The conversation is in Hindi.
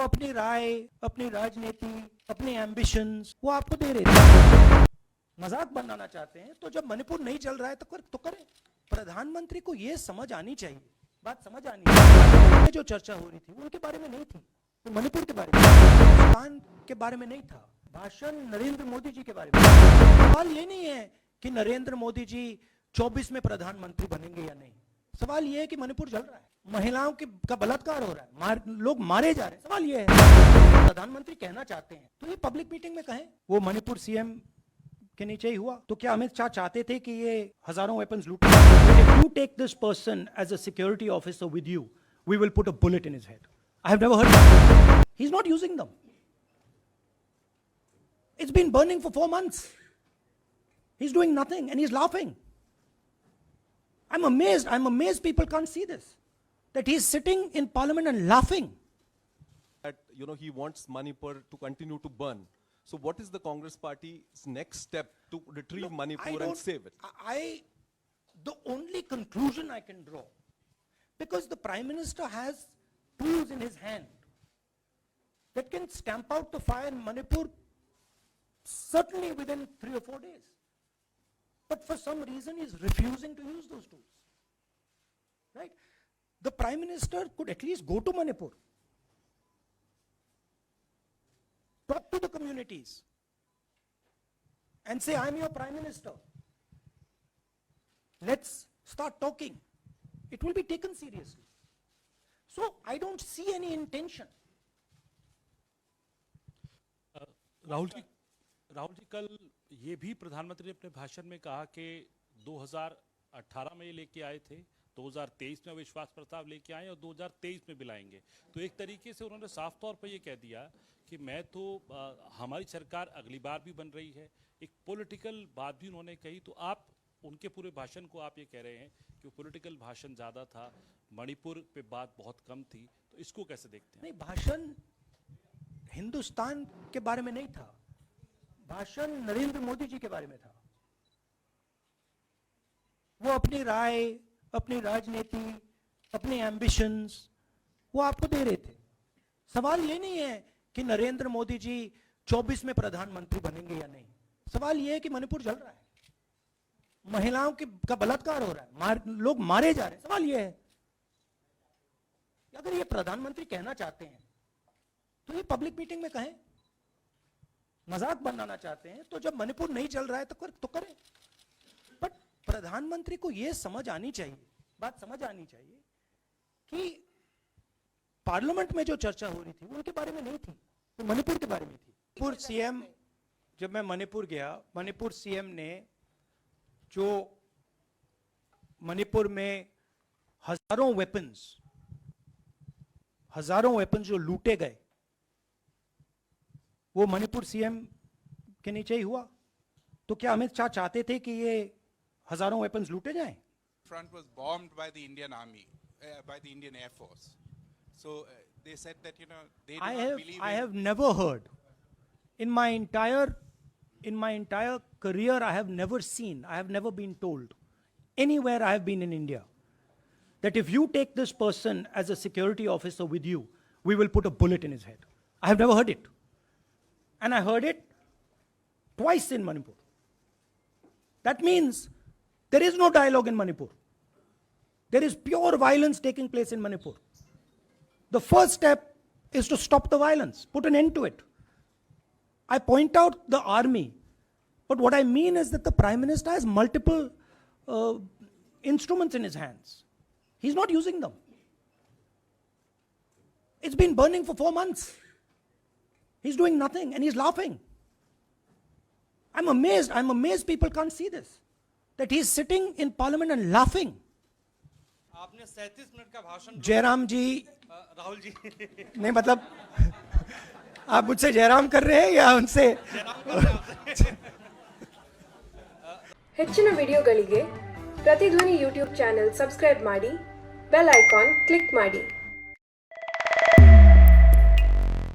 अपनी राय, अपनी राजनीति, अपने एम्बिशंस वो आपको दे रहे थे। मजाक बनाना चाहते हैं तो जब मणिपुर नहीं चल रहा है तो करें। प्रधानमंत्री को ये समझ आनी चाहिए, बात समझ आनी चाहिए। जो चर्चा हो रही थी उनके बारे में नहीं थी, तो मणिपुर के बारे में, हिंदुस्तान के बारे में नहीं था। भाषण नरेंद्र मोदी जी के बारे में। सवाल ये नहीं है कि नरेंद्र मोदी जी 24 में प्रधानमंत्री बनेंगे या नहीं। सवाल ये है कि मणिपुर जल रहा है, महिलाओं का बलात्कार हो रहा है, लोग मारे जा रहे हैं। सवाल ये है प्रधानमंत्री कहना चाहते हैं तो ये पब्लिक मीटिंग में कहें। वो मणिपुर सीएम के नीचे ही हुआ तो क्या अमित शाह चाहते थे कि ये हजारों वेपन्स लूट? If you take this person as a security officer with you, we will put a bullet in his head. I have never heard that. He's not using them. It's been burning for 4 months. He's doing nothing and he's laughing. I'm amazed people can't see this. That he's sitting in parliament and laughing. That, he wants Manipur to continue to burn. So what is the Congress Party's next step to retrieve Manipur and save it? The only conclusion I can draw, because the Prime Minister has tools in his hand that can stamp out the fire in Manipur certainly within 3 or 4 days. But for some reason he's refusing to use those tools. Right? The Prime Minister could at least go to Manipur, talk to the communities and say, I'm your Prime Minister. Let's start talking. It will be taken seriously. So I don't see any intention. Rahul ji कल ये भी प्रधानमंत्री ने अपने भाषण में कहा कि 2018 में ये लेके आए थे, 2023 में विश्वास प्रस्ताव लेके आए और 2023 में भी लाएंगे। तो एक तरीके से उन्होंने साफ तौर पर ये कह दिया कि मैं तो हमारी सरकार अगली बार भी बन रही है। एक पॉलिटिकल बात भी उन्होंने कही। तो आप उनके पूरे भाषण को आप ये कह रहे हैं कि पॉलिटिकल भाषण ज़्यादा था, मणिपुर पे बात बहुत कम थी, तो इसको कैसे देखते हैं? नहीं, भाषण हिंदुस्तान के बारे में नहीं था, भाषण नरेंद्र मोदी जी के बारे में था। वो अपनी राय, अपनी राजनीति, अपने एम्बिशंस वो आपको दे रहे थे। सवाल ये नहीं है कि नरेंद्र मोदी जी 24 में प्रधानमंत्री बनेंगे या नहीं। सवाल ये है कि मणिपुर जल रहा है, महिलाओं का बलात्कार हो रहा है, लोग मारे जा रहे हैं। सवाल ये है कि अगर ये प्रधानमंत्री कहना चाहते हैं तो ये पब्लिक मीटिंग में कहें। मजाक बनाना चाहते हैं तो जब मणिपुर नहीं चल रहा है तो करें। बट प्रधानमंत्री को यह समझ आनी चाहिए, बात समझ आनी चाहिए कि पार्लियामेंट में जो चर्चा हो रही थी उनके बारे में नहीं थी, तो मणिपुर के बारे में थी। मणिपुर सीएम, जब मैं मणिपुर गया, मणिपुर सीएम ने जो मणिपुर में हजारों वेपन्स जो लूटे गए, वो मणिपुर सीएम के नीचे ही हुआ। तो क्या अमित शाह चाहते थे कि ये हजारों वेपन्स लूटे जाएं? Front was bombed by the Indian Army, by the Indian Air Force. So they said that they do not believe. I have never heard in my entire career, I have never seen, I have never been told anywhere I have been in India that if you take this person as a security officer with you, we will put a bullet in his head. I have never heard it. And I heard it twice in Manipur. That means there is no dialogue in Manipur. There is pure violence taking place in Manipur. The first step is to stop the violence, put an end to it. I point out the army, but what I mean is that the Prime Minister has multiple instruments in his hands. He's not using them. It's been burning for 4 months. He's doing nothing and he's laughing. I'm amazed people can't see this. That he's sitting in parliament and laughing. आपने 37 मिनट का भाषण जयराम जी, राहुल जी नहीं मतलब आप मुझसे जयराम कर रहे हैं या उनसे? ಹೆಚ್ಚಿನ ವಿಡಿಯೋಗಳಿಗೆ ಪ್ರತಿಧ್ವನಿ ಯೂಟ್ಯೂಬ್ ಚಾನೆಲ್ ಸಬ್ಸ್ಕ್ರೈಬ್ ಮಾಡಿ, ಬೆಲ್ ಐಕಾನ್ ಕ್ಲಿಕ್ ಮಾಡಿ.